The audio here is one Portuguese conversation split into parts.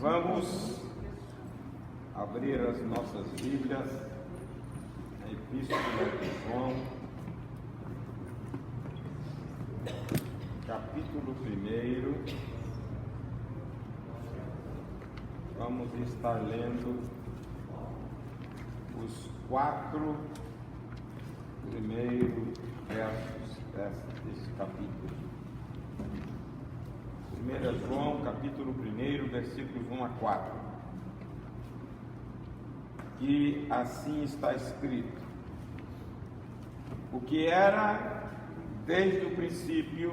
Vamos abrir as nossas Bíblias na Epístola de João, capítulo 1. Vamos estar lendo os 4 primeiros versos desse capítulo. 1 João, capítulo 1, versículos 1 a 4. E assim está escrito: o que era desde o princípio,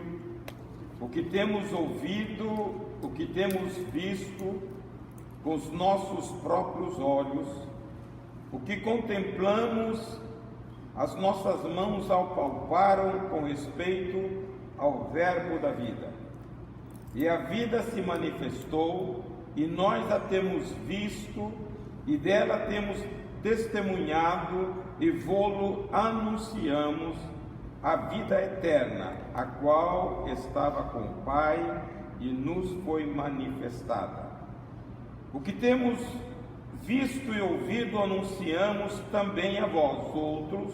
o que temos ouvido, o que temos visto com os nossos próprios olhos, o que contemplamos, as nossas mãos apalparam com respeito ao Verbo da vida. E a vida se manifestou, e nós a temos visto, e dela temos testemunhado, e vô-lo anunciamos, a vida eterna, a qual estava com o Pai, e nos foi manifestada. O que temos visto e ouvido anunciamos também a vós outros,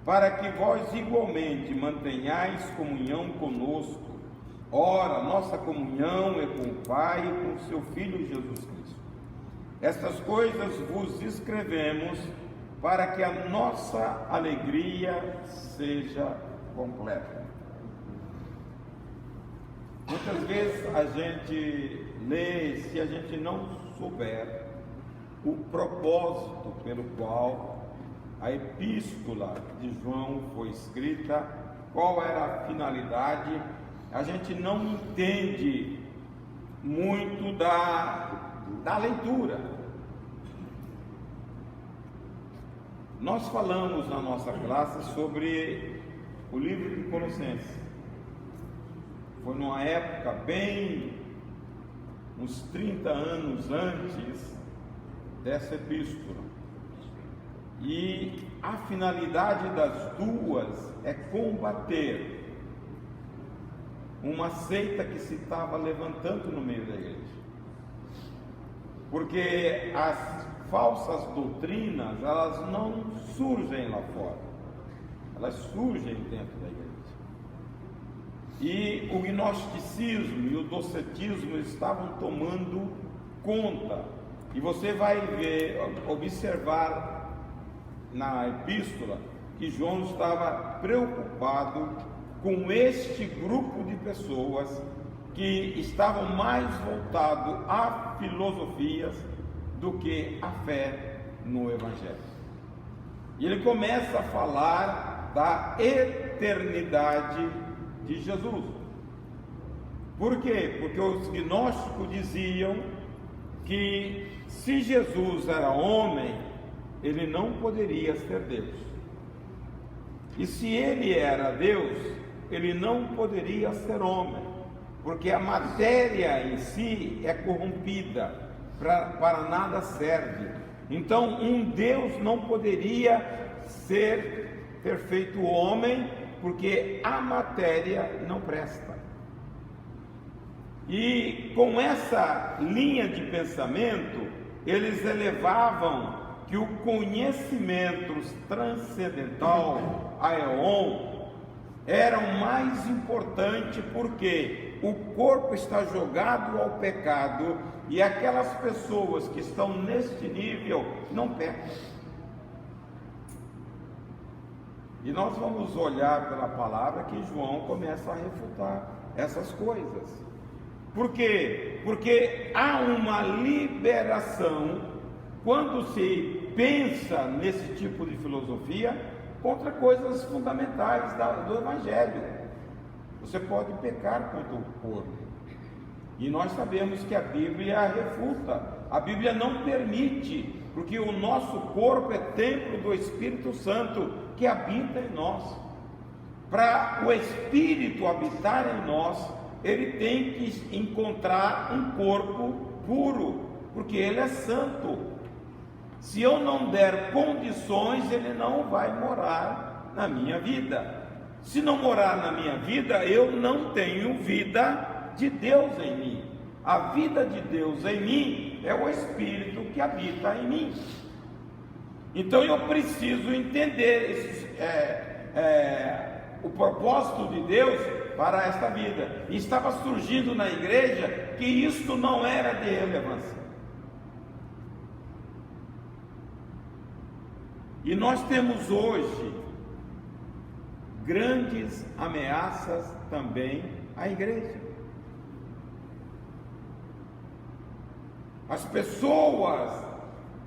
para que vós igualmente mantenhais comunhão conosco. Ora, nossa comunhão é com o Pai e com seu Filho Jesus Cristo. Estas coisas vos escrevemos para que a nossa alegria seja completa. Muitas vezes a gente lê, se a gente não souber o propósito pelo qual a epístola de João foi escrita, qual era a finalidade, a gente não entende muito da leitura. Nós falamos na nossa classe sobre o livro de Colossenses. Foi numa época bem, uns 30 anos antes dessa epístola. E a finalidade das duas é combater uma seita que se estava levantando no meio da igreja, porque as falsas doutrinas, elas não surgem lá fora, elas surgem dentro da igreja. E o gnosticismo e o docetismo estavam tomando conta, e você vai observar na epístola que João estava preocupado com este grupo de pessoas que estavam mais voltados a filosofias do que a fé no Evangelho. E ele começa a falar da eternidade de Jesus. Por quê? Porque os gnósticos diziam que se Jesus era homem, ele não poderia ser Deus. E se ele era Deus, ele não poderia ser homem, porque a matéria em si é corrompida, para nada serve. Então um Deus não poderia ter feito homem, porque a matéria não presta. E com essa linha de pensamento, eles elevavam que o conhecimento transcendental, aeon, era o mais importante, porque o corpo está jogado ao pecado, e aquelas pessoas que estão neste nível não pecam. E nós vamos olhar pela palavra que João começa a refutar essas coisas. Por quê? Porque há uma liberação quando se pensa nesse tipo de filosofia contra coisas fundamentais do Evangelho. Você pode pecar contra o corpo, e nós sabemos que a Bíblia refuta. A Bíblia não permite, porque o nosso corpo é templo do Espírito Santo que habita em nós. Para o Espírito habitar em nós, ele tem que encontrar um corpo puro, porque ele é santo. Se eu não der condições, ele não vai morar na minha vida. Se não morar na minha vida, eu não tenho vida de Deus em mim. A vida de Deus em mim é o Espírito que habita em mim. Então eu preciso entender o propósito de Deus para esta vida. E estava surgindo na igreja que isto não era de relevância. E nós temos hoje grandes ameaças também à igreja. As pessoas,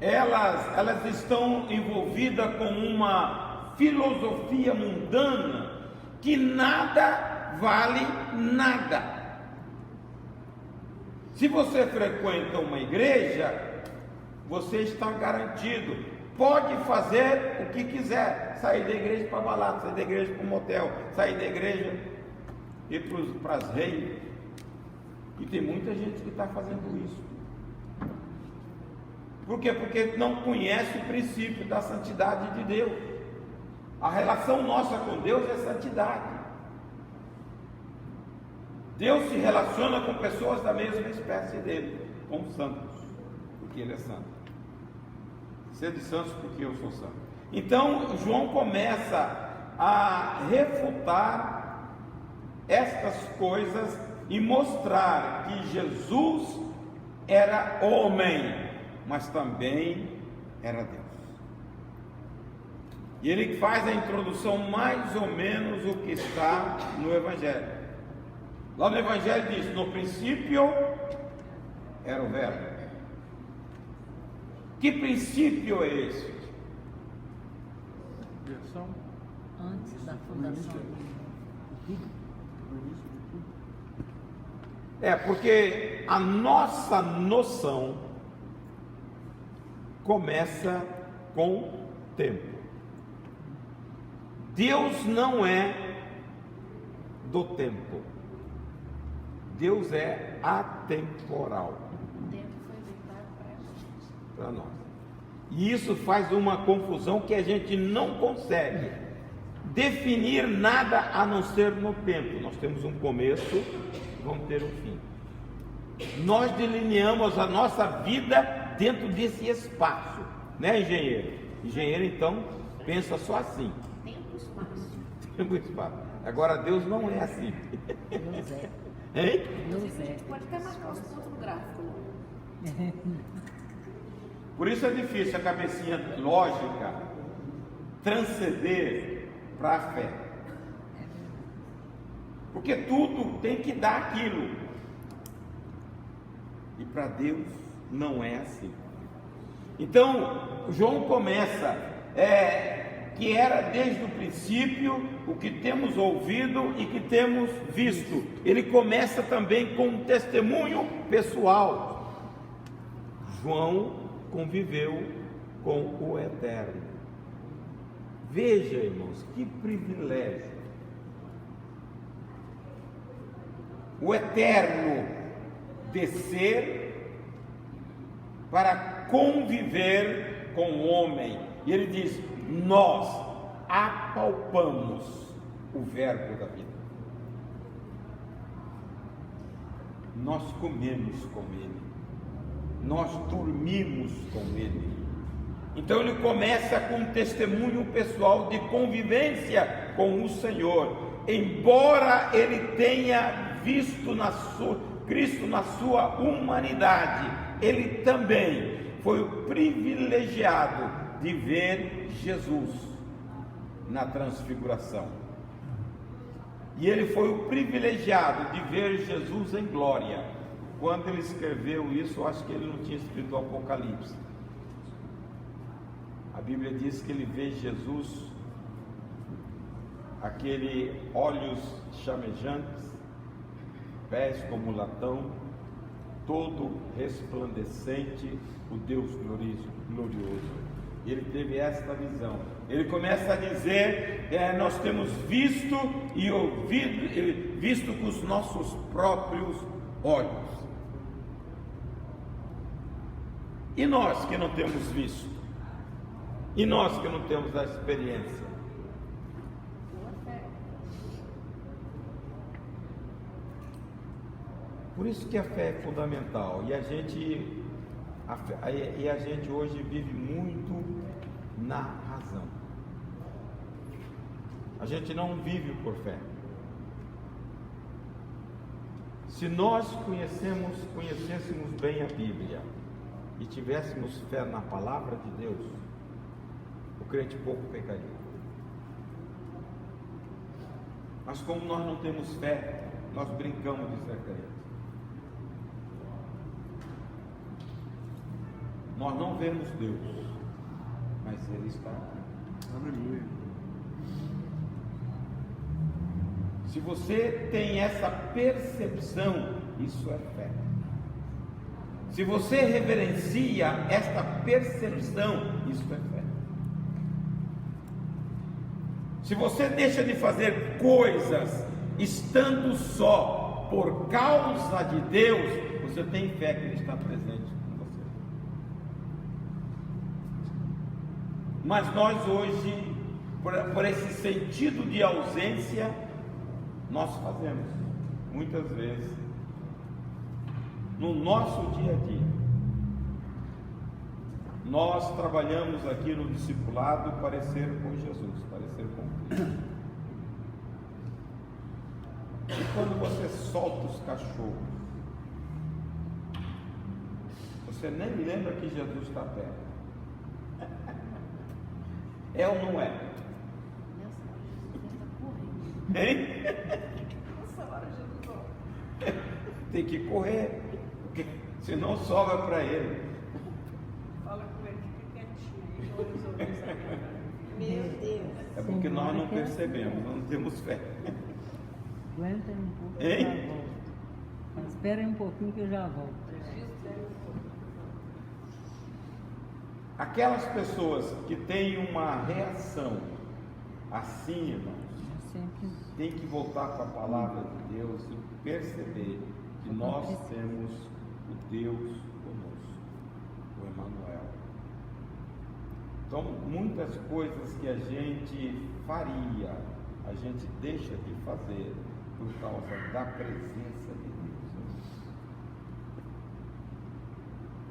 elas estão envolvidas com uma filosofia mundana que nada vale nada. Se você frequenta uma igreja, você está garantido. Pode fazer o que quiser, sair da igreja para balada, sair da igreja para o motel, sair da igreja e ir para as reias. E tem muita gente que está fazendo isso. Por quê? Porque não conhece o princípio da santidade de Deus. A relação nossa com Deus é santidade. Deus se relaciona com pessoas da mesma espécie dele, com santos, porque ele é santo. Sede santos porque eu sou santo. Então João começa a refutar estas coisas e mostrar que Jesus era homem, mas também era Deus. E ele faz a introdução mais ou menos o que está no Evangelho. Lá no Evangelho diz: no princípio era o Verbo. Que princípio é esse? Antes da fundação. Porque a nossa noção começa com o tempo. Deus não é do tempo. Deus é atemporal. O tempo foi inventado para nós. E isso faz uma confusão que a gente não consegue definir nada a não ser no tempo. Nós temos um começo, vamos ter um fim. Nós delineamos a nossa vida dentro desse espaço, né, engenheiro? Engenheiro, então, pensa só assim. Tempo e espaço. Tempo e espaço. Agora, Deus não é assim. Não é. Hein? Não é. Pode até marcar os pontos no gráfico. Por isso é difícil a cabecinha lógica transcender para a fé. Porque tudo tem que dar aquilo. E para Deus não é assim. Então, João começa, que era desde o princípio o que temos ouvido e que temos visto. Ele começa também com um testemunho pessoal. João conviveu com o Eterno. Veja, irmãos, que privilégio. O Eterno descer para conviver com o homem. E ele diz: nós apalpamos o verbo da vida. Nós comemos com ele. Nós dormimos com ele. Então ele começa com um testemunho pessoal de convivência com o Senhor. Embora ele tenha visto Cristo na sua humanidade, ele também foi o privilegiado de ver Jesus na transfiguração. E ele foi o privilegiado de ver Jesus em glória. Quando ele escreveu isso, eu acho que ele não tinha escrito o Apocalipse. A Bíblia diz que ele vê Jesus, aquele olhos chamejantes, pés como latão, todo resplandecente, o Deus glorioso. Ele teve esta visão. Ele começa a dizer: nós temos visto e ouvido, visto com os nossos próprios olhos. E nós que não temos visto? E nós que não temos a experiência? Por isso que a fé é fundamental. E a gente E a gente hoje vive muito na razão. A gente não vive por fé. Se nós conhecêssemos bem a Bíblia e tivéssemos fé na palavra de Deus, o crente pouco pecaria. Mas como nós não temos fé, nós brincamos de ser crente. Nós não vemos Deus, mas Ele está aqui. Aleluia. Se você tem essa percepção, isso é fé. Se você reverencia esta percepção, isso é fé. Se você deixa de fazer coisas estando só por causa de Deus, você tem fé que Ele está presente com você. Mas nós hoje, por esse sentido de ausência, nós fazemos muitas vezes no nosso dia a dia. Nós trabalhamos aqui no discipulado parecer com Jesus, parecer com Cristo. E quando você solta os cachorros, você nem lembra que Jesus está perto. É ou não é? Nessa hora, Jesus tenta correr. Hein? Nossa hora, Jesus volta. Tem que correr, porque senão sobra para ele. Fala com ele, fica quietinho. Olha os olhos agora. Meu Deus. É porque nós não percebemos, nós não temos fé. Aguenta um pouco que Hein? eu já volto. Mas espera aí um pouquinho que eu já volto. Aquelas pessoas que têm uma reação assim, irmãos, Sempre tem que voltar para a palavra de Deus e perceber que nós temos o Deus conosco, o Emmanuel. Então, muitas coisas que a gente faria, a gente deixa de fazer por causa da presença de Deus.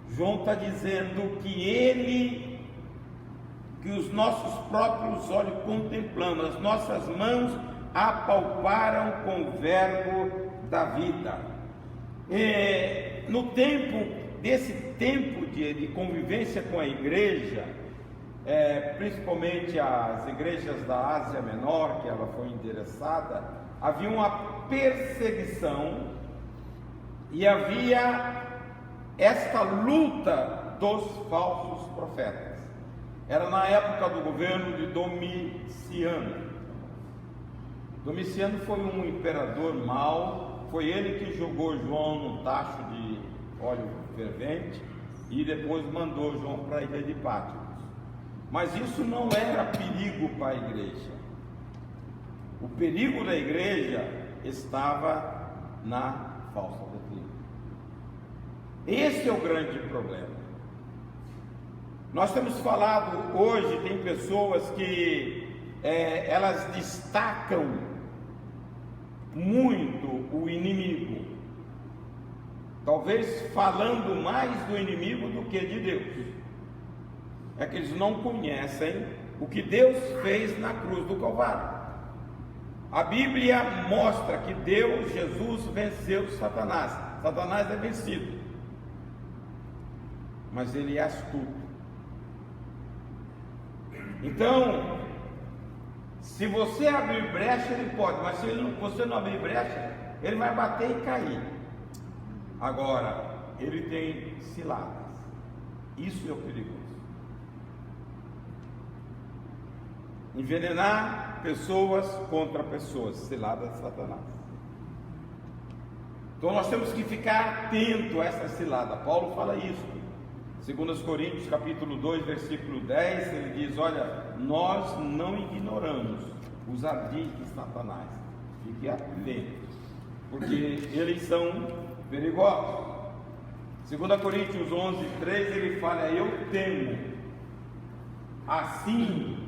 João está dizendo que os nossos próprios olhos contemplando, as nossas mãos apalparam com o verbo da vida. No tempo, desse tempo de convivência com a igreja, principalmente as igrejas da Ásia Menor, que ela foi endereçada, havia uma perseguição e havia esta luta dos falsos profetas. Era na época do governo de Domiciano. Domiciano foi um imperador mau, foi ele que jogou João num tacho de óleo fervente e depois mandou João para a ilha de Patmos. Mas isso não era perigo para a igreja. O perigo da igreja estava na falsa doutrina. Esse é o grande problema. Nós temos falado hoje, tem pessoas que elas destacam muito o inimigo, talvez falando mais do inimigo do que de Deus. É que eles não conhecem o que Deus fez na cruz do Calvário. A Bíblia mostra que Deus, Jesus, venceu Satanás. Satanás é vencido, mas ele é astuto. Então, se você abrir brecha, ele pode, mas se você não abrir brecha, ele vai bater e cair. Agora, ele tem ciladas. Isso é o perigoso. Envenenar pessoas contra pessoas, ciladas de Satanás. Então nós temos que ficar atento a essa cilada. Paulo fala isso. 2 Coríntios capítulo 2, versículo 10, ele diz: olha, nós não ignoramos os ardis de Satanás. Fique atento, porque eles são perigosos. 2 Coríntios 11, 13, ele fala: eu temo, assim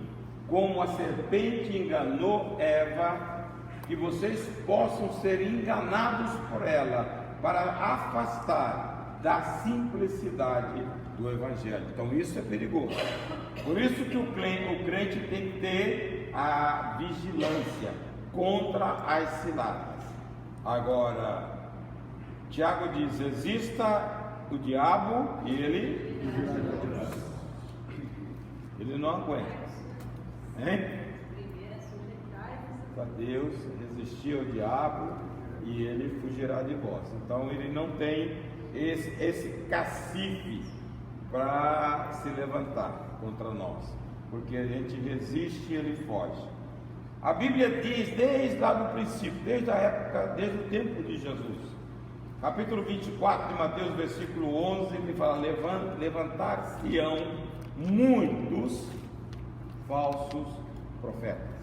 como a serpente enganou Eva, que vocês possam ser enganados por ela, para afastar da simplicidade do Evangelho. Então isso é perigoso. Por isso que o crente tem que ter a vigilância contra as ciladas. Agora, Tiago diz: exista o diabo e ele não aguenta. Hein? Para Deus, resistir ao diabo e ele fugirá de vós. Então ele não tem esse cacife para se levantar contra nós, porque a gente resiste e ele foge. A Bíblia diz desde lá do princípio, desde a época, desde o tempo de Jesus, capítulo 24 de Mateus, versículo 11, ele fala: levantar-se-ão muitos falsos profetas.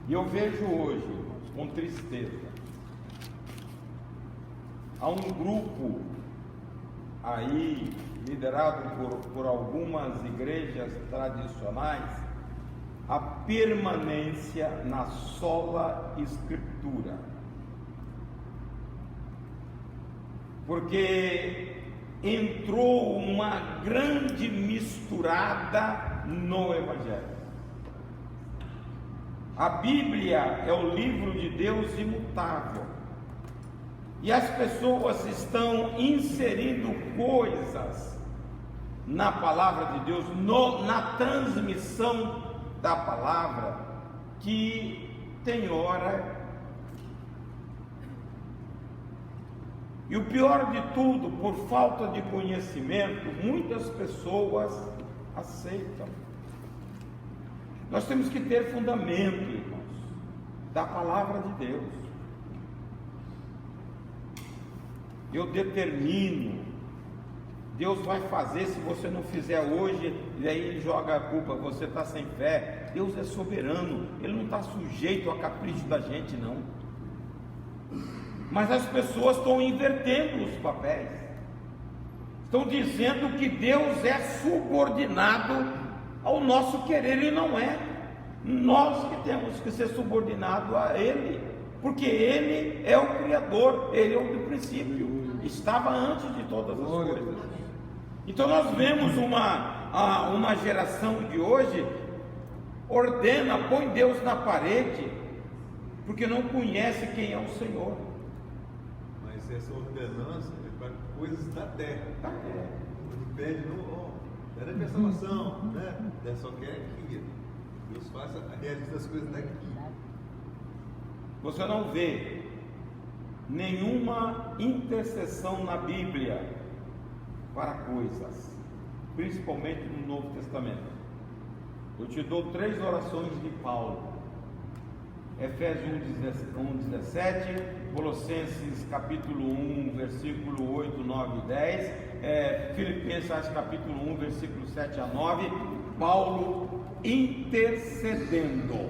E eu vejo hoje, irmãos, com tristeza, há um grupo aí, liderado por algumas igrejas tradicionais, a permanência na sola escritura, porque entrou uma grande misturada no Evangelho. A Bíblia é o livro de Deus imutável, e as pessoas estão inserindo coisas na palavra de Deus, na transmissão da palavra, que tem hora, e o pior de tudo, por falta de conhecimento, muitas pessoas aceitam. Nós temos que ter fundamento, irmãos, da palavra de Deus. Eu determino, Deus vai fazer se você não fizer hoje, e aí ele joga a culpa, você está sem fé. Deus é soberano, ele não está sujeito a capricho da gente, não. Mas as pessoas estão invertendo os papéis, estão dizendo que Deus é subordinado ao nosso querer, e não é. Nós que temos que ser subordinados a Ele, porque Ele é o Criador, Ele é o do princípio, estava antes de todas as coisas. Então nós vemos uma geração de hoje ordena, põe Deus na parede, porque não conhece quem é o Senhor. Mas essa ordenança é para coisas da terra. Ele pede, era a salvação, né? Deus só quer aqui. Deus faça a realização das coisas daqui. Você não vê nenhuma intercessão na Bíblia para coisas, principalmente no Novo Testamento. Eu te dou 3 orações de Paulo: Efésios 1:17, Colossenses capítulo 1, versículo 8, 9 e 10, Filipenses capítulo 1, versículo 7 a 9, Paulo intercedendo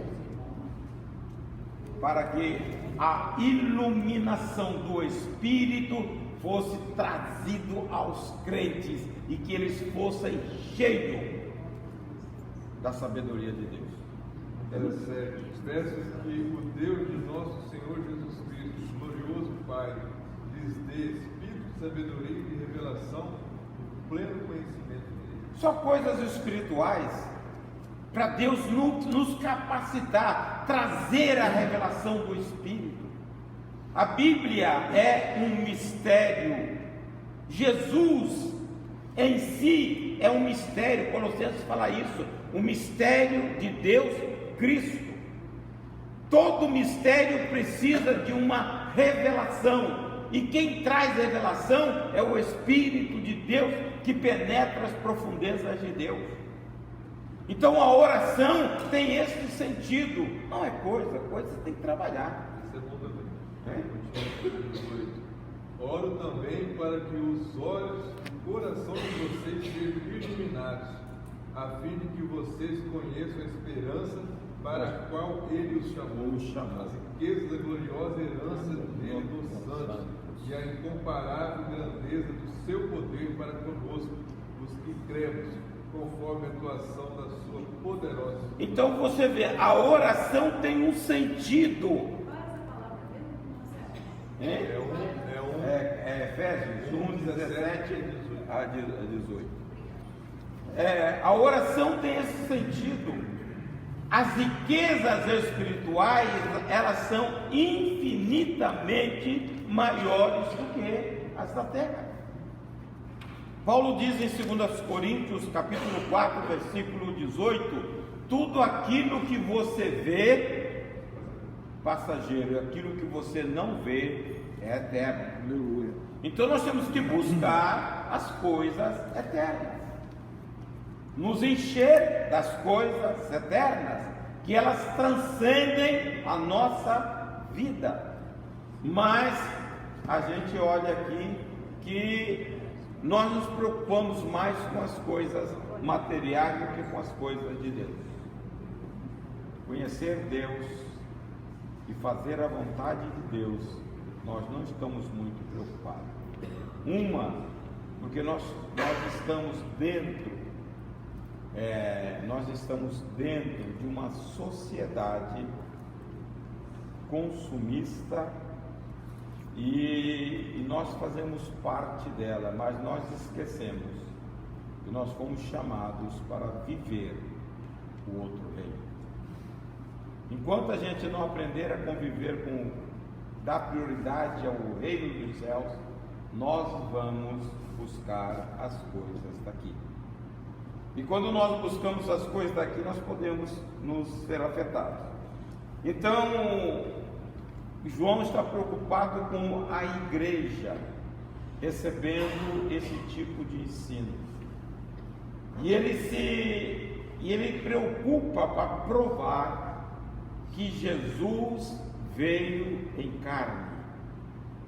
para que a iluminação do Espírito fosse trazido aos crentes e que eles fossem cheios da sabedoria de Deus. 17. Peço que o Deus de nosso Senhor Jesus Cristo, glorioso Pai, lhes dê espírito de sabedoria e de revelação, o pleno conhecimento dele. Só coisas espirituais para Deus nos capacitar, trazer a revelação do Espírito. A Bíblia é um mistério. Jesus em si é um mistério. Colossenses fala isso, o mistério de Deus Cristo. Todo mistério precisa de uma revelação, e quem traz revelação é o Espírito de Deus, que penetra as profundezas de Deus. Então a oração tem esse sentido, não é coisa você tem que trabalhar. Isso é bom também. Oro também para que os olhos do coração de vocês sejam iluminados, a fim de que vocês conheçam a esperança para a qual Ele os chamou, as riquezas da gloriosa herança dele dos santos, e a incomparável grandeza do seu poder para conosco, os que cremos, conforme a atuação da sua poderosa. Então você vê, a oração tem um sentido. Efésios 1:17 a 18. A oração tem esse sentido. As riquezas espirituais, elas são infinitamente maiores do que as da terra. Paulo diz em 2 Coríntios, capítulo 4, versículo 18: tudo aquilo que você vê, passageiro, e aquilo que você não vê, é eterno. Aleluia. Então nós temos que buscar as coisas eternas, nos encher das coisas eternas, que elas transcendem a nossa vida. Mas a gente olha aqui que nós nos preocupamos mais com as coisas materiais do que com as coisas de Deus. Conhecer Deus e fazer a vontade de Deus, nós não estamos muito preocupados. Porque nós estamos dentro de uma sociedade consumista e nós fazemos parte dela, mas nós esquecemos que nós fomos chamados para viver o outro reino. Enquanto a gente não aprender a conviver dar prioridade ao reino dos céus, nós vamos buscar as coisas daqui. E quando nós buscamos as coisas daqui, nós podemos nos ser afetados. Então, João está preocupado com a igreja recebendo esse tipo de ensino. E ele preocupa para provar que Jesus veio em carne.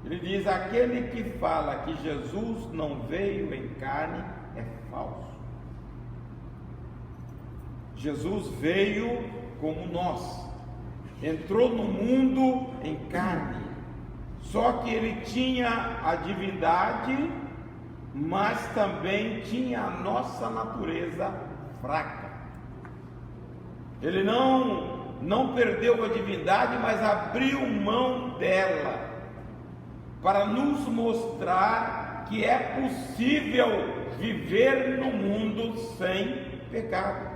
Ele diz: aquele que fala que Jesus não veio em carne é falso. Jesus veio como nós, entrou no mundo em carne, só que ele tinha a divindade, mas também tinha a nossa natureza fraca. Ele não perdeu a divindade, mas abriu mão dela, para nos mostrar que é possível viver no mundo sem pecado.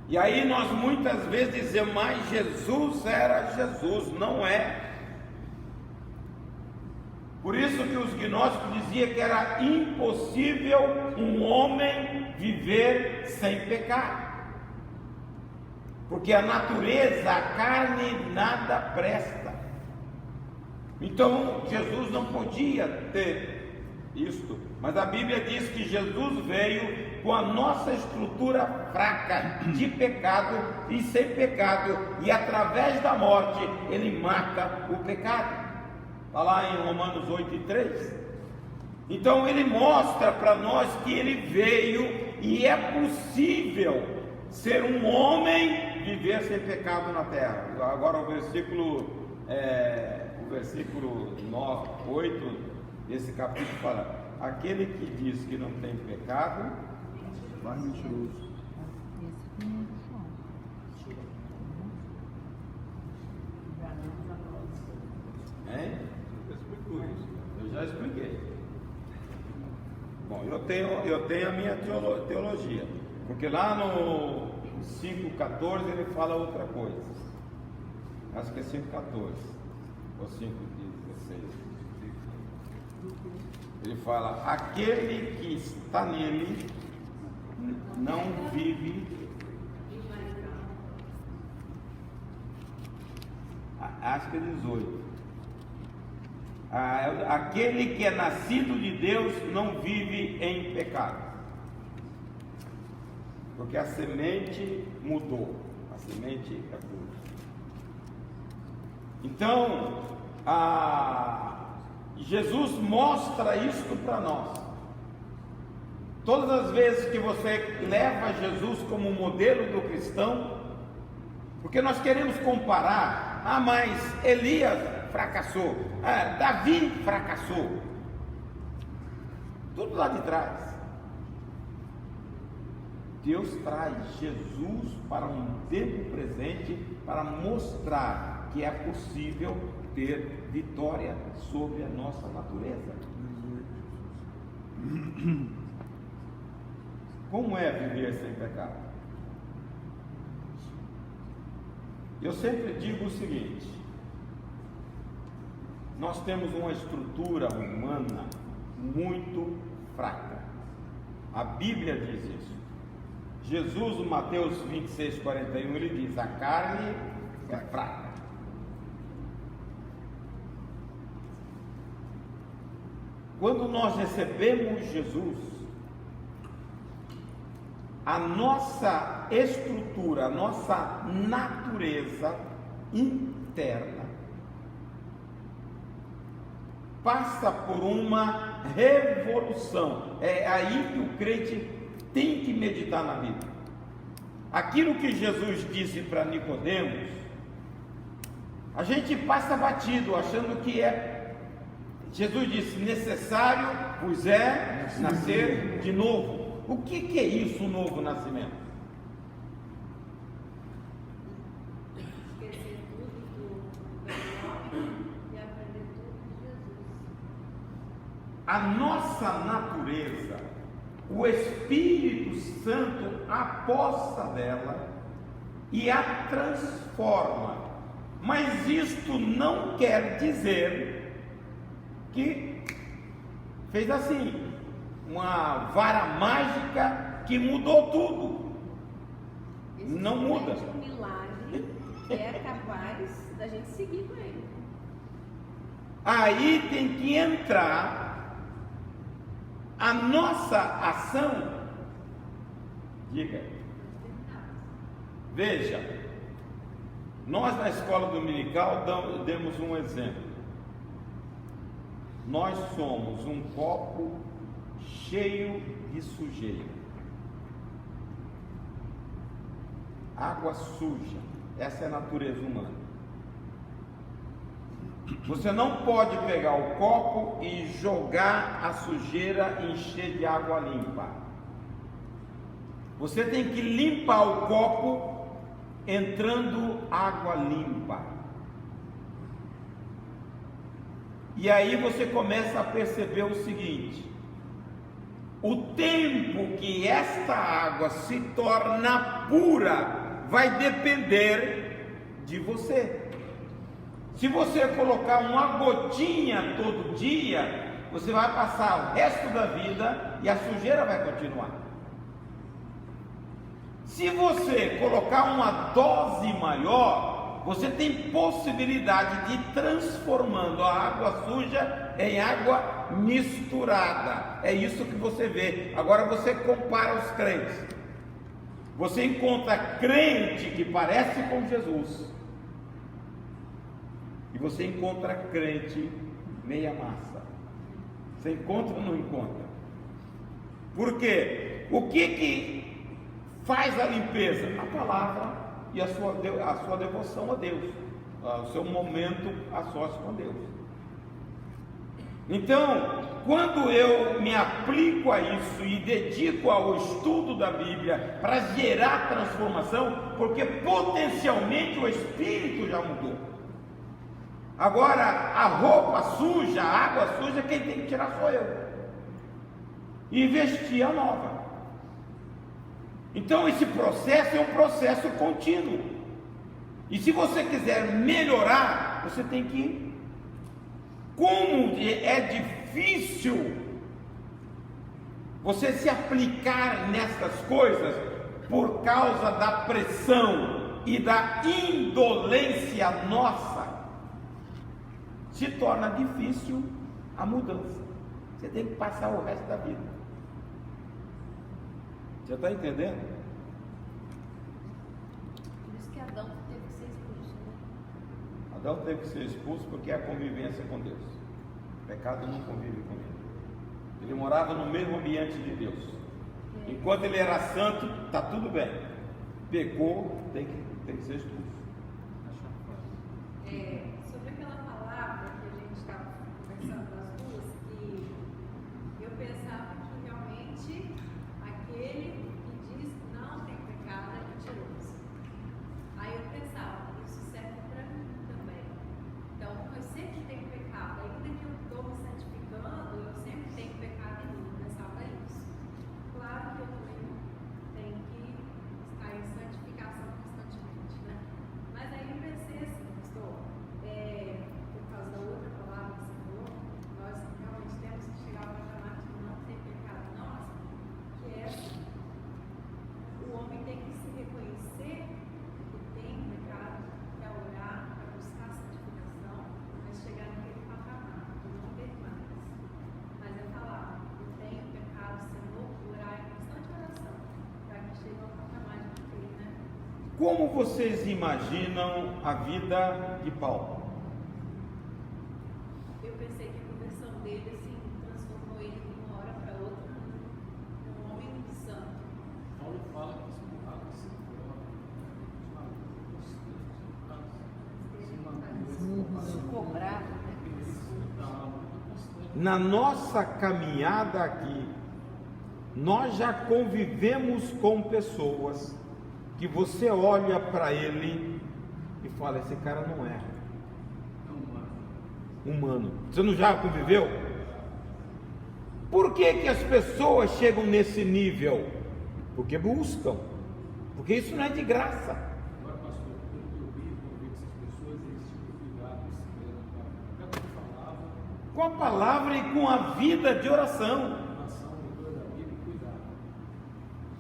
E aí nós muitas vezes dizemos: mas Jesus era Jesus. Não é. Por isso que os gnósticos diziam que era impossível um homem viver sem pecar, porque a natureza, a carne, nada presta. Então Jesus não podia ter isto, mas a Bíblia diz que Jesus veio com a nossa estrutura fraca de pecado e sem pecado, e através da morte ele mata o pecado. Está lá em Romanos 8:3. Então ele mostra para nós que ele veio e é possível ser um homem viver sem pecado na terra. Agora o versículo 8 desse capítulo fala: aquele que diz que não tem pecado, vai mentiroso. Hein? Eu já expliquei. Bom, eu tenho a minha teologia, porque lá no 5,14 ele fala outra coisa. Acho que é 5,14 ou 5,16. Ele fala: aquele que está nele não vive. Acho que é 18. Aquele que é nascido de Deus não vive em pecado, porque a semente mudou, a semente é pura. Então, Jesus mostra isso para nós. Todas as vezes que você leva Jesus como modelo do cristão, porque nós queremos comparar: mas Elias fracassou, Davi fracassou, tudo lá de trás. Deus traz Jesus para um tempo presente, para mostrar que é possível ter vitória sobre a nossa natureza. Como é viver sem pecado? Eu sempre digo o seguinte: nós temos uma estrutura humana muito fraca. A Bíblia diz isso. Jesus, no Mateus 26:41, ele diz: a carne é fraca. Quando nós recebemos Jesus, a nossa estrutura, a nossa natureza interna passa por uma revolução. É aí que o crente tem que meditar na Bíblia. Aquilo que Jesus disse para Nicodemos, a gente passa batido, achando que é. Jesus disse: necessário vos é nascer de novo. O que é isso, novo nascimento? Esquecer tudo do velho e aprender tudo de Jesus. A nossa natureza, o Espírito Santo aposta dela e a transforma. Mas isto não quer dizer que fez assim, uma vara mágica que mudou tudo. Esse Não muda. um milagre que é capaz da gente seguir com ele. Aí tem que entrar a nossa ação. Diga. Veja, nós na escola dominical demos um exemplo. Nós somos um copo cheio de sujeira, água suja. Essa é a natureza humana. Você não pode pegar o copo e jogar a sujeira e encher de água limpa. Você tem que limpar o copo entrando água limpa. E aí você começa a perceber o seguinte: o tempo que esta água se torna pura vai depender de você. Se você colocar uma gotinha todo dia, você vai passar o resto da vida e a sujeira vai continuar. Se você colocar uma dose maior, você tem possibilidade de ir transformando a água suja em água misturada. É isso que você vê. Agora você compara os crentes. Você encontra crente que parece com Jesus, e você encontra crente meia massa. Você encontra ou não encontra? Por quê? O que faz a limpeza? A palavra e a sua devoção a Deus, o seu momento a sós com Deus. Então, quando eu me aplico a isso e dedico ao estudo da Bíblia para gerar transformação, porque potencialmente o espírito já mudou. Agora, a roupa suja, a água suja, quem tem que tirar sou eu e vestir a nova. Então esse processo é um processo contínuo. E se você quiser melhorar, você tem que, como é difícil você se aplicar nestas coisas por causa da pressão e da indolência nossa, se torna difícil a mudança. Você tem que passar o resto da vida. Você está entendendo? Por isso que Adão teve que ser expulso, né? Adão teve que ser expulso porque é a convivência com Deus. O pecado não convive com ele. Ele morava no mesmo ambiente de Deus. Enquanto ele era santo, está tudo bem. Pecou, tem que ser expulso. Sobre aquela palavra que a gente estava conversando das duas, que eu pensava que realmente aquele que diz não tem pecado é mentiroso. Aí eu pensava, isso serve para mim também. Então, Como vocês imaginam a vida de Paulo? Eu pensei que a conversão dele assim, transformou ele de uma hora para outra num homem santo. Paulo fala que isso Cobrar, né? Na nossa caminhada aqui, nós já convivemos com pessoas que você olha para ele e fala: esse cara não é humano. Você não já conviveu? Por que as pessoas chegam nesse nível? Porque buscam, porque isso não é de graça. Agora, pastor, pelo que eu vi, essas pessoas, eles tinham cuidado com Com a palavra e com a vida de oração.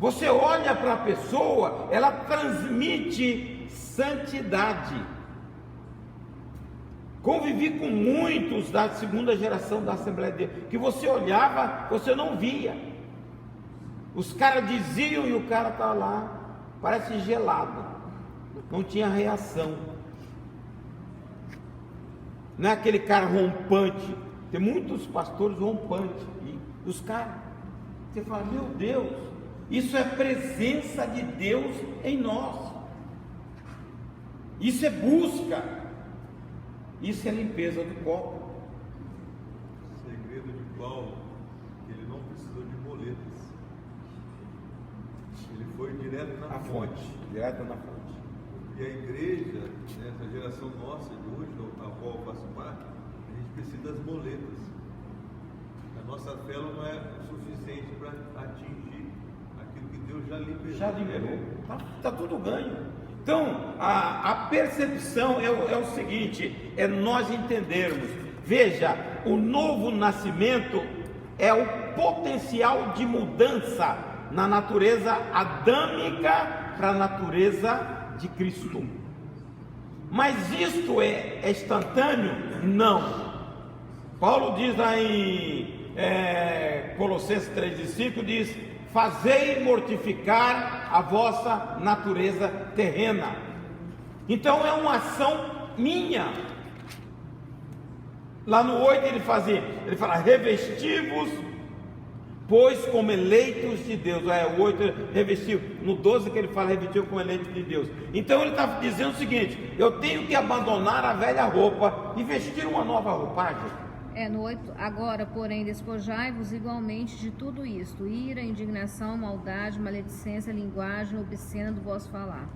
Você olha para a pessoa, ela transmite santidade. Convivi com muitos da segunda geração da Assembleia de Deus, que você olhava, você não via. Os caras diziam e o cara estava lá, parece gelado, não tinha reação. Não é aquele cara rompante. Tem muitos pastores rompantes. E os caras, você fala: meu Deus, isso é presença de Deus em nós. Isso é busca. Isso é limpeza do copo. O segredo de Paulo, ele não precisou de moletas. Ele foi direto na fonte. Direto na fonte. E a igreja, essa geração nossa de hoje, a qual eu faço parte, a gente precisa das moletas. A nossa fé não é o suficiente para atingir aquilo que Deus já liberou. Já liberou. Está tudo ganho. Então, a percepção é o seguinte: é nós entendermos. Veja, o novo nascimento é o potencial de mudança na natureza adâmica para a natureza de Cristo. Mas isto é instantâneo? Não. Paulo diz lá em Colossenses 3:5, diz: fazei mortificar a vossa natureza terrena. Então é uma ação minha. Lá no 8 ele fala: revesti-vos, pois como eleitos de Deus. O 8 revestiu. No 12 que ele fala revestiu como eleitos de Deus. Então ele está dizendo o seguinte: eu tenho que abandonar a velha roupa e vestir uma nova roupagem. No 8, agora, porém, despojai-vos igualmente de tudo isto: ira, indignação, maldade, maledicência, linguagem obscena do vosso falar.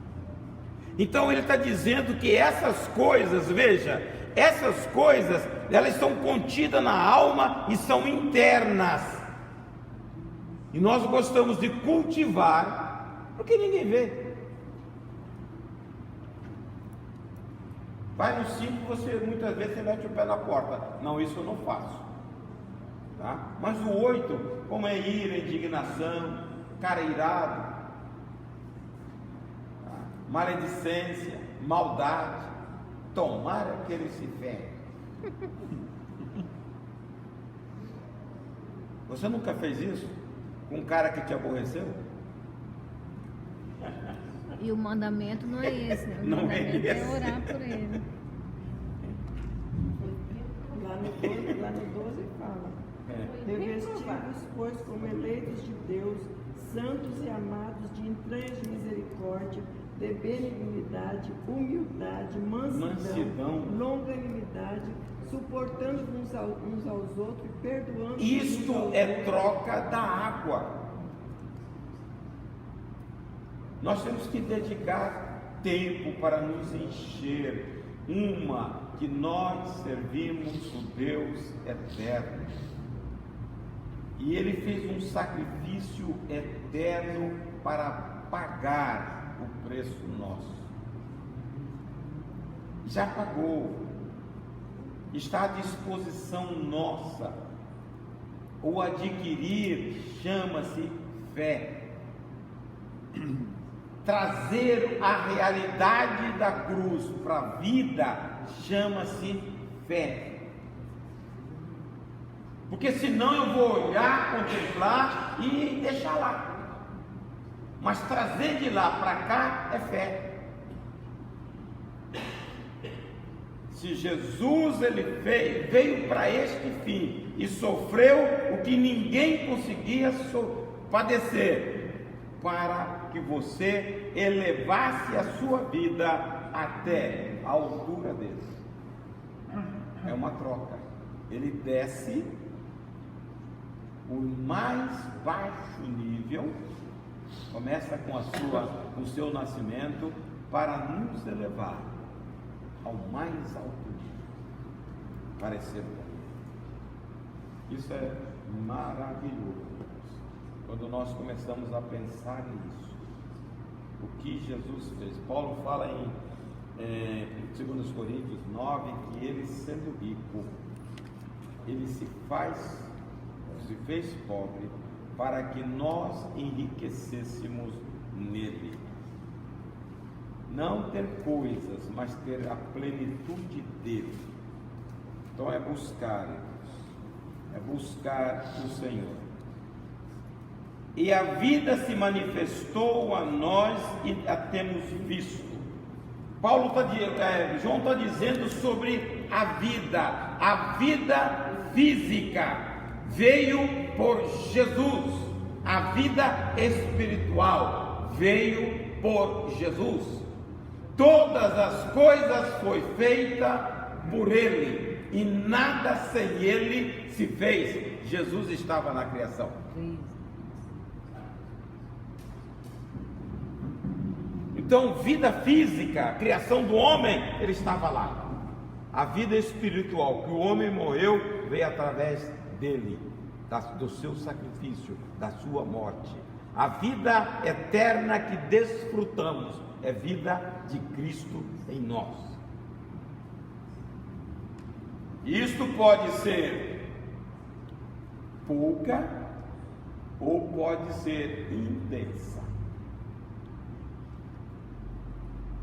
Então ele está dizendo que essas coisas, veja, essas coisas, elas estão contidas na alma e são internas. E nós gostamos de cultivar, porque ninguém vê. Vai no 5, muitas vezes você mete o pé na porta. Não, isso eu não faço. Tá? Mas o 8, como é ira, indignação, cara irado, tá? Maledicência, maldade, tomara que ele se ferre. Você nunca fez isso com um cara que te aborreceu? E o mandamento não é esse, né? O Não mandamento é esse. é orar por ele. Lá no 12 fala: revesti-vos, pois, como eleitos de Deus, santos e amados, de entranhas de misericórdia, de benignidade, humildade, mansidão, longanimidade, suportando uns aos outros e perdoando. Isto é troca da água. Nós temos que dedicar tempo para nos encher. Que nós servimos o Deus eterno. E Ele fez um sacrifício eterno para pagar o preço nosso. Já pagou. Está à disposição nossa. O adquirir chama-se fé. Trazer a realidade da cruz para a vida chama-se fé. Porque senão eu vou olhar, contemplar e deixar lá. Mas trazer de lá para cá é fé. Se Jesus veio para este fim e sofreu o que ninguém conseguia padecer, para que você elevasse a sua vida até a altura dele. É uma troca. Ele desce o mais baixo nível, começa com o seu nascimento, para nos elevar ao mais alto nível, parecer com ele. Isso é maravilhoso. Quando nós começamos a pensar nisso, o que Jesus fez. Paulo fala em 2 Coríntios 9, que ele, sendo rico, ele se fez pobre, para que nós enriquecêssemos nele. Não ter coisas, mas ter a plenitude dele. Então é buscar o Senhor. E a vida se manifestou a nós e a temos visto. João está dizendo sobre a vida física veio por Jesus, a vida espiritual veio por Jesus. Todas as coisas foi feita por Ele, e nada sem Ele se fez. Jesus estava na criação. Então, vida física, a criação do homem, ele estava lá. A vida espiritual, que o homem morreu, veio através dele, do seu sacrifício, da sua morte. A vida eterna que desfrutamos é vida de Cristo em nós. E isto pode ser pouca ou pode ser intensa.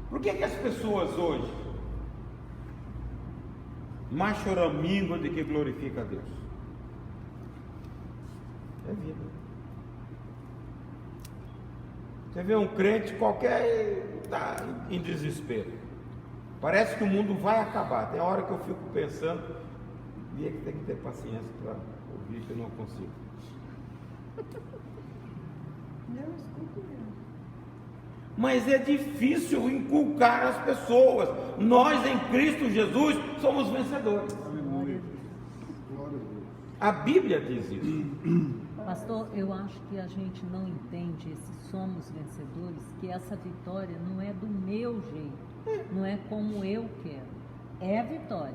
Por que as pessoas hoje mais choramingam do que glorificam a Deus? É vida. Você vê um crente qualquer está em desespero. Parece que o mundo vai acabar. Tem hora que eu fico pensando, e que tem que ter paciência para ouvir, que eu não consigo. Mas é difícil inculcar as pessoas. Nós em Cristo Jesus somos vencedores. A Bíblia diz isso. Pastor, eu acho que a gente não entende esse somos vencedores, que essa vitória não é do meu jeito, não é como eu quero. É a vitória,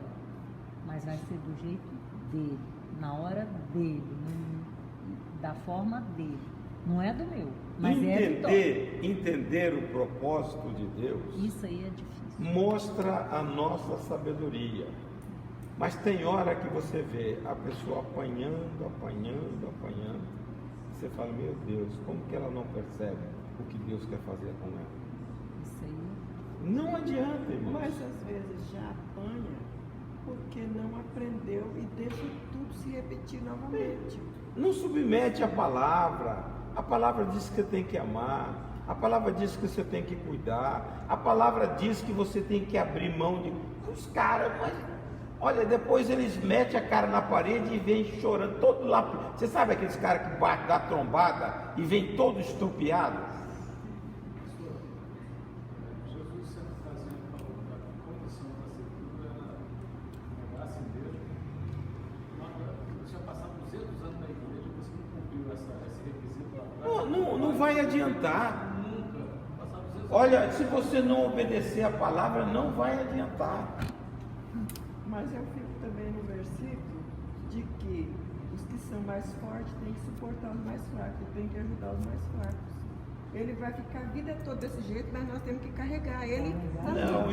mas vai ser do jeito dele, na hora dele, da forma dele. Não é do meu, mas é a vitória. Entender o propósito de Deus, isso aí é difícil. Mostra a nossa sabedoria. Mas tem hora que você vê a pessoa apanhando. Você fala, meu Deus, como que ela não percebe o que Deus quer fazer com ela? Isso aí. Não adianta, irmão. Mas às vezes já apanha porque não aprendeu e deixa tudo se repetir novamente. Não submete a palavra. A palavra diz que você tem que amar. A palavra diz que você tem que cuidar. A palavra diz que você tem que abrir mão de... Os caras, mas... Olha, depois eles metem a cara na parede e vêm chorando, todo lá. Você sabe aqueles caras que batem da trombada e vêm todo estrupiado? Jesus sempre fazia a condição da sepultura, era graça em Deus. Você já passar 200 anos na igreja, você não cumpriu esse requisito. Não vai adiantar. Nunca. Olha, se você não obedecer a palavra, não vai adiantar. Mas eu fico também no versículo de que os que são mais fortes têm que suportar os mais fracos, têm que ajudar os mais fracos. Ele vai ficar a vida toda desse jeito, mas nós temos que carregar ele. Não,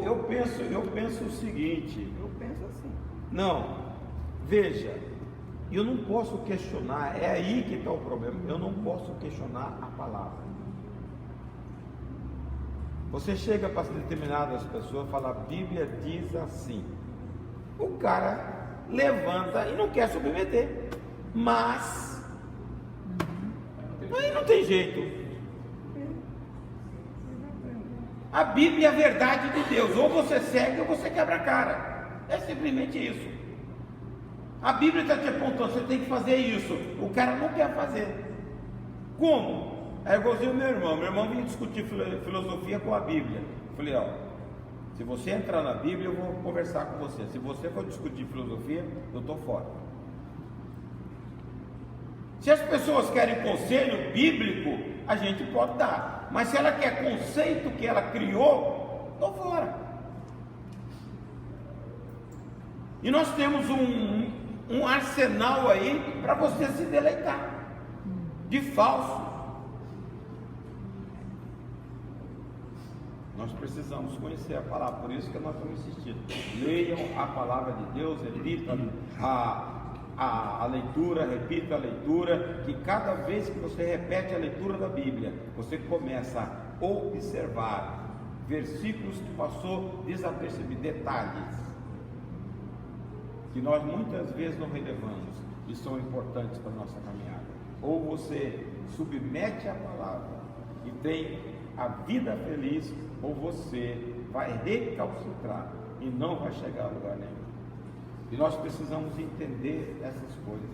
eu penso o seguinte. Eu penso assim. Não, veja, eu não posso questionar, é aí que está o problema. Eu não posso questionar a palavra. Você chega para determinadas pessoas e fala, a Bíblia diz assim. O cara levanta e não quer submeter, mas aí não tem jeito. A Bíblia é a verdade de Deus. Ou você segue ou você quebra a cara. É simplesmente isso. A Bíblia está te apontando, você tem que fazer isso. O cara não quer fazer. Como? É igualzinho o meu irmão vinha discutir filosofia com a Bíblia. Eu falei, ó, se você entrar na Bíblia, eu vou conversar com você. Se você for discutir filosofia, eu estou fora. Se as pessoas querem conselho bíblico, a gente pode dar. Mas se ela quer conceito que ela criou, estou fora. E nós temos um arsenal aí para você se deleitar de falso. Nós precisamos conhecer a palavra, por isso que nós estamos insistindo. Leiam a palavra de Deus, repitam a leitura, repita a leitura, que cada vez que você repete a leitura da Bíblia, você começa a observar versículos que passou desapercebido, detalhes que nós muitas vezes não relevamos e são importantes para a nossa caminhada. Ou você submete a palavra e tem a vida feliz, ou você vai recalcitrar e não vai chegar a lugar nenhum. E nós precisamos entender essas coisas.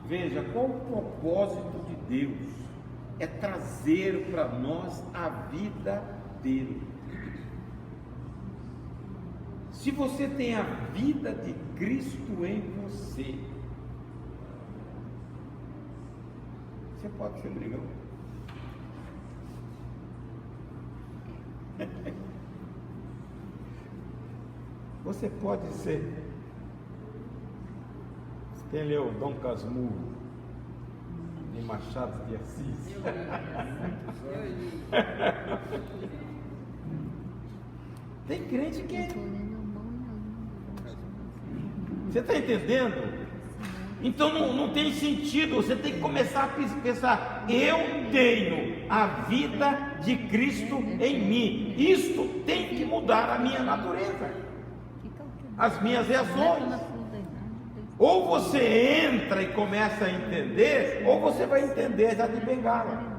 Veja, qual o propósito de Deus? É trazer para nós a vida dele. Se você tem a vida de Cristo em você, você pode ser brigão. Você pode ser. Quem leu Dom Casmurro de Machado de Assis? Tem crente que. Você está entendendo? Então não tem sentido. Você tem que começar a pensar: eu tenho a vida de Cristo em mim. Isto tem que mudar a minha natureza, as minhas reações. Ou você entra e começa a entender, ou você vai entender já de bengala.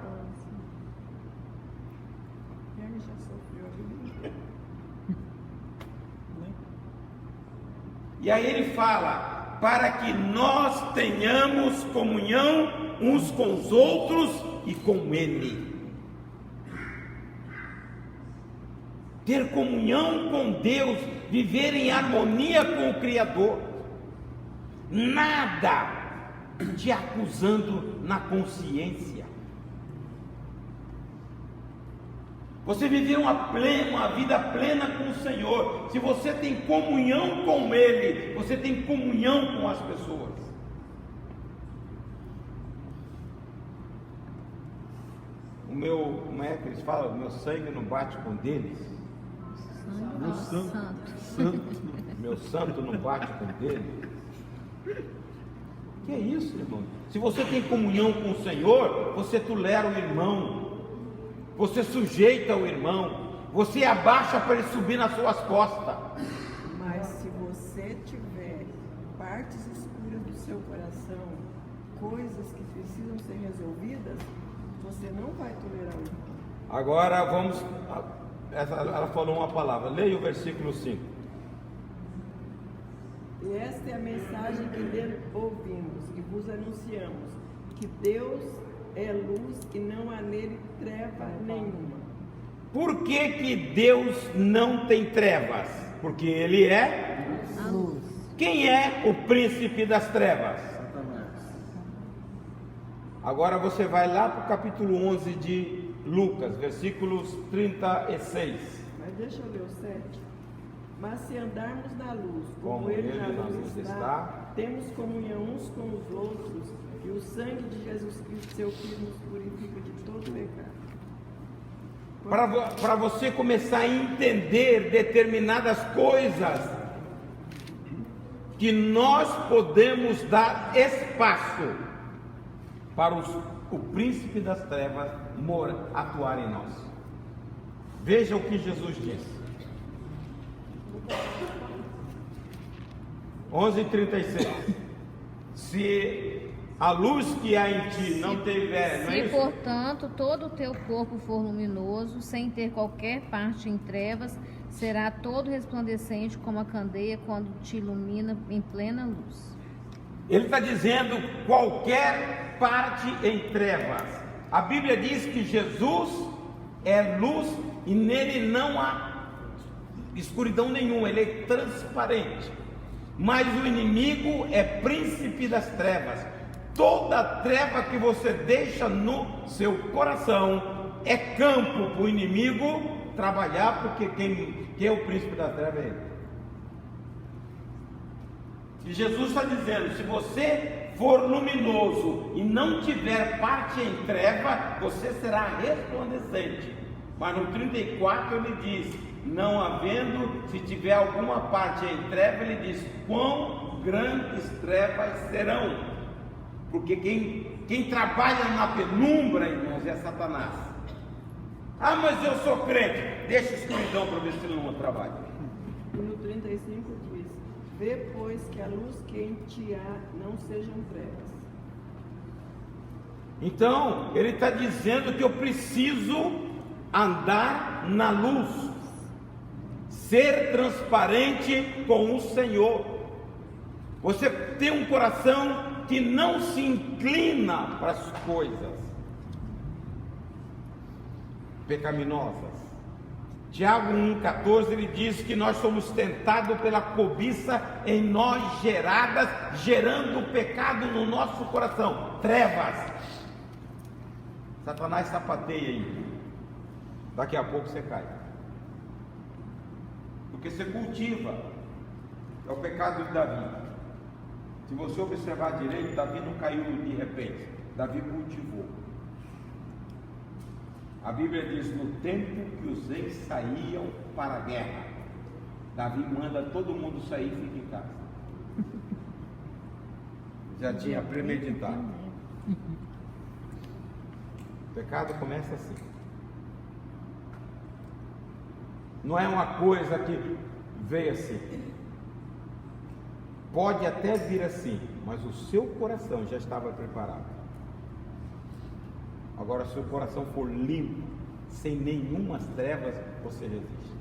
E aí ele fala: para que nós tenhamos comunhão uns com os outros e com Ele. Ter comunhão com Deus, viver em harmonia com o Criador. Nada te acusando na consciência. Você viver uma vida plena com o Senhor. Se você tem comunhão com Ele, você tem comunhão com as pessoas. Como é que eles falam? O meu sangue não bate com deles. Meu santo. Meu santo não bate com dele. Que é isso, irmão? Se você tem comunhão com o Senhor, você tolera o irmão. Você sujeita o irmão, você abaixa para ele subir nas suas costas. Mas se você tiver partes escuras do seu coração, coisas que precisam ser resolvidas, você não vai tolerar o irmão. Agora vamos, ela falou uma palavra, leia o versículo 5. E esta é a mensagem que dele ouvimos e vos anunciamos, que Deus é luz e não há nele treva nenhuma. Por que Deus não tem trevas? Porque Ele é A luz. Quem é o príncipe das trevas? Agora você vai lá para o capítulo 11 de Lucas, versículos 36. Mas deixa eu ler o 7. Mas se andarmos na luz, como Ele na luz está, temos comunhão uns com os outros, e o sangue de Jesus Cristo, seu Filho, nos purifica de todo pecado. Para você começar a entender determinadas coisas, que nós podemos dar espaço para o príncipe das trevas atuar em nós. Veja o que Jesus disse. 11:36. Se a luz que há em ti não tiver, não é Se, isso? portanto, todo o teu corpo for luminoso, sem ter qualquer parte em trevas, será todo resplandecente como a candeia quando te ilumina em plena luz. Ele está dizendo qualquer parte em trevas. A Bíblia diz que Jesus é luz e nele não há escuridão nenhuma, ele é transparente. Mas o inimigo é príncipe das trevas. Toda treva que você deixa no seu coração é campo para o inimigo trabalhar, porque quem é o príncipe das trevas é ele. E Jesus está dizendo: se você for luminoso e não tiver parte em treva, você será resplandecente. Mas no 34 ele diz: não havendo, se tiver alguma parte em treva, ele diz: quão grandes trevas serão. Porque quem trabalha na penumbra, irmãos, é Satanás. Ah, mas eu sou crente. Deixa a escuridão para ver se ele não trabalha. E no 35 diz: vê, pois, que a luz que em ti há não sejam trevas. Então, ele está dizendo que eu preciso andar na luz, ser transparente com o Senhor. Você tem um coração que não se inclina para as coisas pecaminosas. Tiago 1,14 ele diz que nós somos tentados pela cobiça em nós geradas, gerando pecado no nosso coração, trevas. Satanás sapateia aí, daqui a pouco você cai, porque você cultiva. É o pecado de Davi. Se você observar direito, Davi não caiu de repente, Davi cultivou. A Bíblia diz: no tempo que os reis saíam para a guerra, Davi manda todo mundo sair e fica em casa. Já tinha premeditado. O pecado começa assim. Não é uma coisa que veio assim. Pode até vir assim, mas o seu coração já estava preparado. Agora, se o coração for limpo, sem nenhumas trevas, você resiste.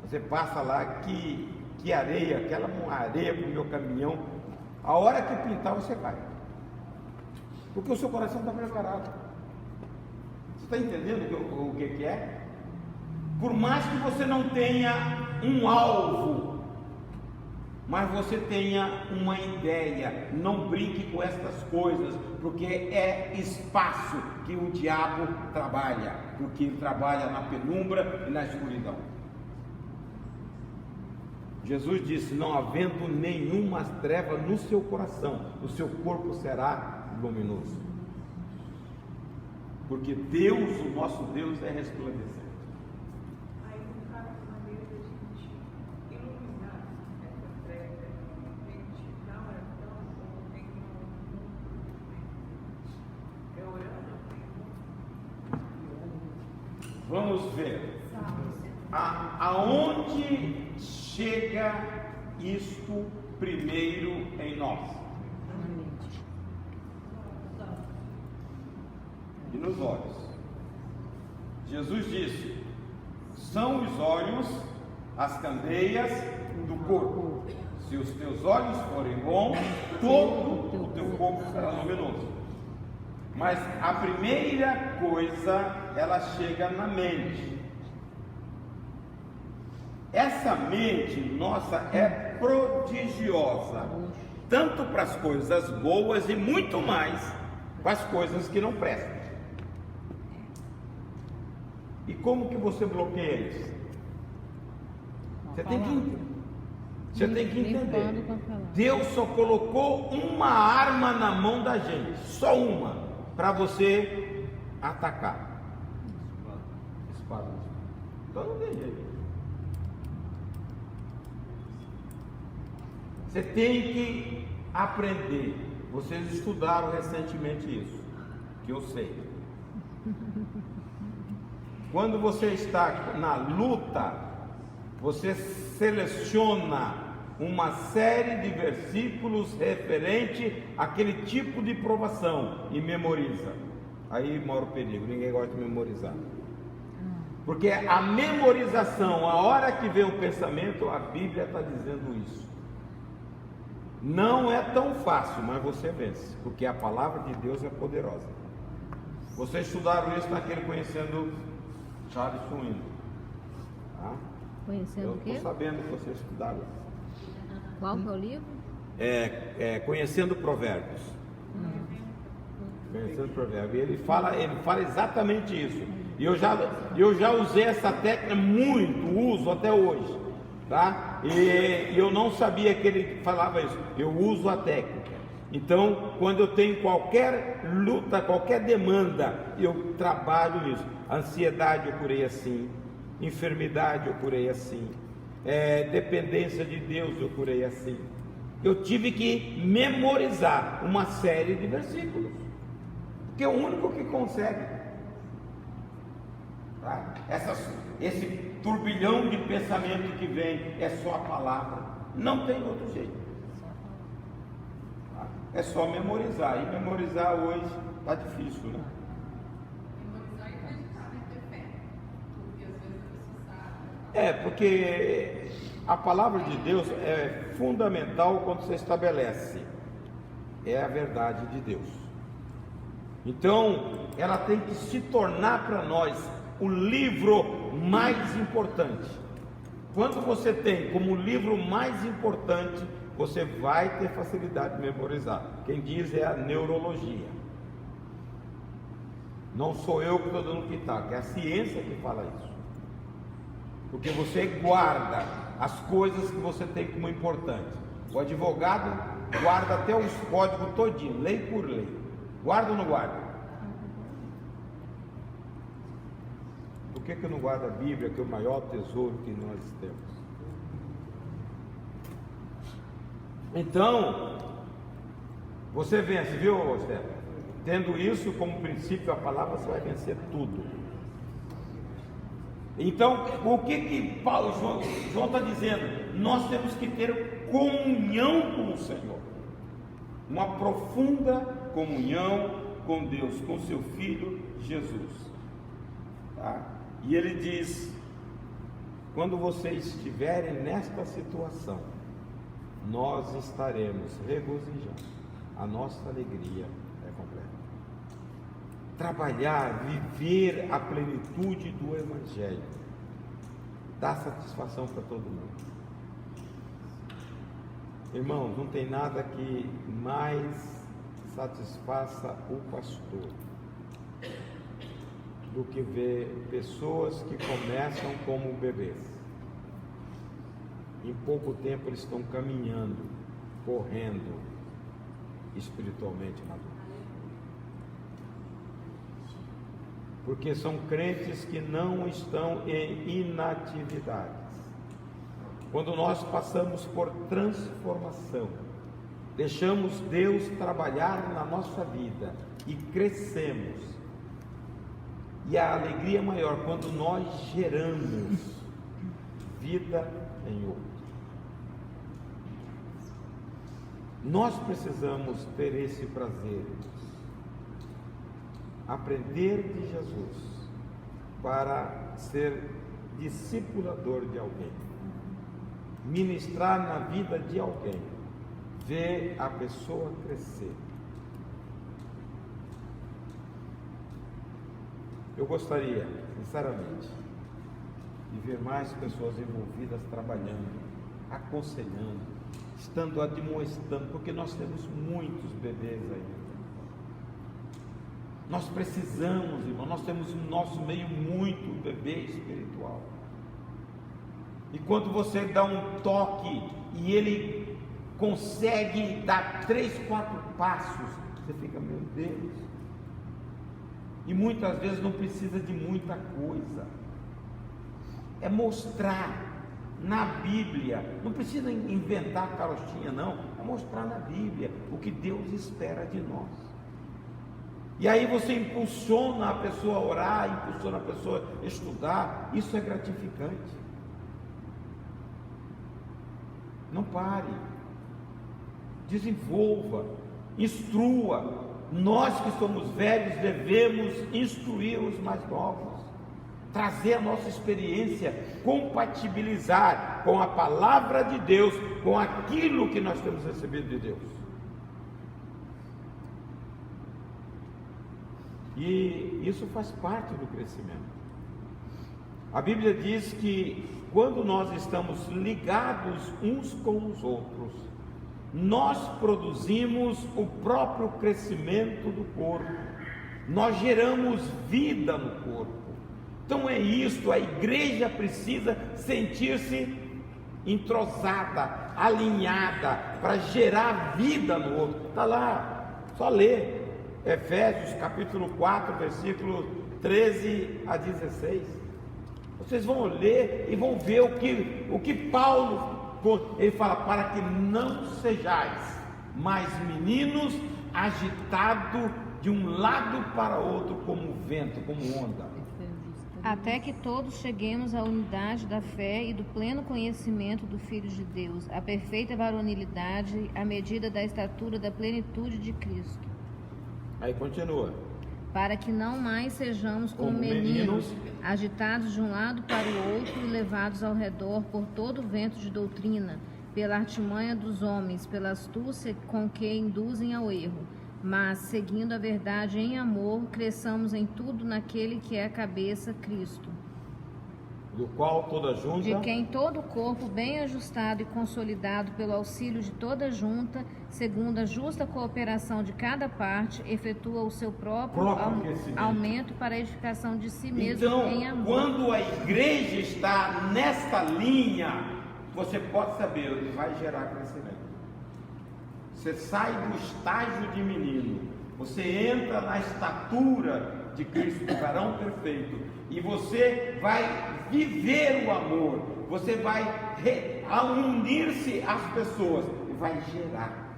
Você passa lá, que areia, aquela areia para o meu caminhão, a hora que pintar você cai, porque o seu coração está preparado. Você está entendendo o que é? Por mais que você não tenha um alvo, mas você tenha uma ideia, não brinque com estas coisas, porque é espaço que o diabo trabalha, porque ele trabalha na penumbra e na escuridão. Jesus disse: não havendo nenhuma treva no seu coração, o seu corpo será luminoso, porque Deus, o nosso Deus, é resplandecente. Vamos ver aonde chega isto primeiro em nós e nos olhos. Jesus disse: são os olhos as candeias do corpo. Se os teus olhos forem bons, todo o teu corpo será luminoso. Mas a primeira coisa, ela chega na mente. Essa mente nossa é prodigiosa, tanto para as coisas boas e muito mais para as coisas que não prestam. E como que você bloqueia isso? Você tem que entender. Deus só colocou uma arma na mão da gente, só uma, para você atacar. Espada. Então não tem jeito. Você tem que aprender. Vocês estudaram recentemente isso, que eu sei. Quando você está na luta, você seleciona uma série de versículos referente àquele tipo de provação e memoriza. Aí mora o perigo, ninguém gosta de memorizar. Porque a memorização, a hora que vem o pensamento, a Bíblia está dizendo isso. Não é tão fácil, mas você vence, porque a palavra de Deus é poderosa. Vocês estudaram isso naquele Conhecendo Charles Swindoll, tá? Conhecendo o quê? Eu estou sabendo que vocês estudaram. Qual que é o livro? Conhecendo Provérbios. Conhecendo Provérbios. Ele fala exatamente isso. E eu já usei essa técnica muito, uso até hoje, tá? E eu não sabia que ele falava isso. Eu uso a técnica. Então, quando eu tenho qualquer luta, qualquer demanda, eu trabalho nisso. Ansiedade eu curei assim, enfermidade eu curei assim, dependência de Deus eu curei assim. Eu tive que memorizar uma série de versículos, porque é o único que consegue. Tá? Esse turbilhão de pensamento que vem é só a palavra, não tem outro jeito. Tá? É só memorizar, e memorizar hoje está difícil, né? Memorizar e acreditar, né? Ter fé. Porque às vezes a pessoa sabe. Porque a palavra de Deus é fundamental quando você estabelece, é a verdade de Deus. Então, ela tem que se tornar para nós o livro mais importante. Quando você tem como livro mais importante, você vai ter facilidade de memorizar. Quem diz é a neurologia. Não sou eu que estou dando pitaco, é a ciência que fala isso. Porque você guarda as coisas que você tem como importante. O advogado guarda até os códigos todinho, lei por lei. Guarda ou não guarda? Por que não guarda a Bíblia, que é o maior tesouro que nós temos? Então, você vence, viu, Stefano? Tendo isso como princípio, a palavra, você vai vencer tudo. Então, o que João está dizendo? Nós temos que ter comunhão com o Senhor, uma profunda comunhão com Deus, com seu Filho Jesus, tá? E ele diz: quando vocês estiverem nesta situação, nós estaremos regozijando, a nossa alegria é completa. Trabalhar, viver a plenitude do Evangelho, dá satisfação para todo mundo. Irmãos, não tem nada que mais satisfaça o pastor do que ver pessoas que começam como bebês. Em pouco tempo eles estão caminhando, correndo, espiritualmente maduros. Porque são crentes que não estão em inatividades. Quando nós passamos por transformação, deixamos Deus trabalhar na nossa vida e crescemos. E a alegria maior quando nós geramos vida em outro. Nós precisamos ter esse prazer, aprender de Jesus para ser discipulador de alguém, ministrar na vida de alguém, ver a pessoa crescer. Eu gostaria, sinceramente, de ver mais pessoas envolvidas trabalhando, aconselhando, estando admoestando, porque nós temos muitos bebês ainda. Nós precisamos, irmão, nós temos no nosso meio muito bebê espiritual. E quando você dá um toque e ele consegue dar 3, 4 passos, você fica, meu Deus. E muitas vezes não precisa de muita coisa. É mostrar na Bíblia. Não precisa inventar carochinha, não. É mostrar na Bíblia o que Deus espera de nós. E aí você impulsiona a pessoa a orar, impulsiona a pessoa a estudar. Isso é gratificante. Não pare. Desenvolva, instrua. Nós que somos velhos devemos instruir os mais novos, trazer a nossa experiência, compatibilizar com a palavra de Deus, com aquilo que nós temos recebido de Deus. E isso faz parte do crescimento. A Bíblia diz que quando nós estamos ligados uns com os outros, nós produzimos o próprio crescimento do corpo, nós geramos vida no corpo. Então é isso, a igreja precisa sentir-se entrosada, alinhada, para gerar vida no outro. Está lá, só ler Efésios capítulo 4, versículo 13 a 16. Vocês vão ler e vão ver o que Paulo, ele fala: para que não sejais mais meninos agitados de um lado para outro como vento, como onda. Até que todos cheguemos à unidade da fé e do pleno conhecimento do Filho de Deus, à perfeita varonilidade, à medida da estatura da plenitude de Cristo. Aí continua. Para que não mais sejamos como meninos, agitados de um lado para o outro e levados ao redor por todo vento de doutrina, pela artimanha dos homens, pela astúcia com que induzem ao erro. Mas, seguindo a verdade em amor, cresçamos em tudo naquele que é a cabeça, Cristo. Do qual toda junta, de quem todo o corpo, bem ajustado e consolidado pelo auxílio de toda junta, segundo a justa cooperação de cada parte, efetua o seu próprio aumento para a edificação de si mesmo em amor. Quando a igreja está nesta linha, você pode saber o que vai gerar crescimento. Você sai do estágio de menino, você entra na estatura de Cristo, do varão perfeito, e você vai viver o amor, você vai unir-se às pessoas e vai gerar.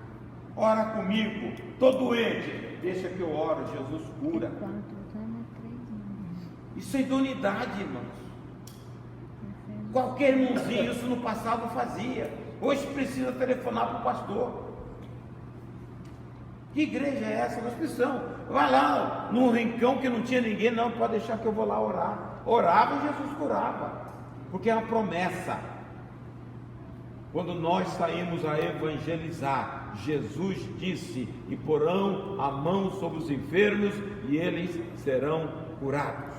Ora comigo, estou doente, deixa que eu oro, Jesus cura. Isso é idoneidade, irmãos. Qualquer irmãozinho isso no passado fazia, hoje precisa telefonar para o pastor. Que igreja é essa? Nós precisamos. Vai lá num rincão que não tinha ninguém, não, pode deixar que eu vou lá orar. Orava e Jesus curava, porque é uma promessa. Quando nós saímos a evangelizar, Jesus disse: e porão a mão sobre os enfermos e eles serão curados.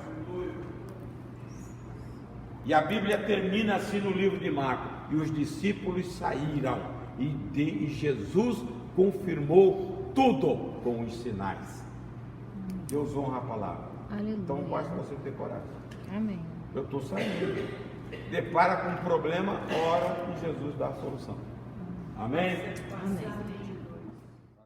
E a Bíblia termina assim no livro de Marcos: e os discípulos saíram e Jesus confirmou tudo com os sinais. Deus honra a palavra. Aleluia. Então basta você ter coragem. Amém. Eu estou saindo. Depara com um problema, ora e Jesus dá a solução. Amém? Amém.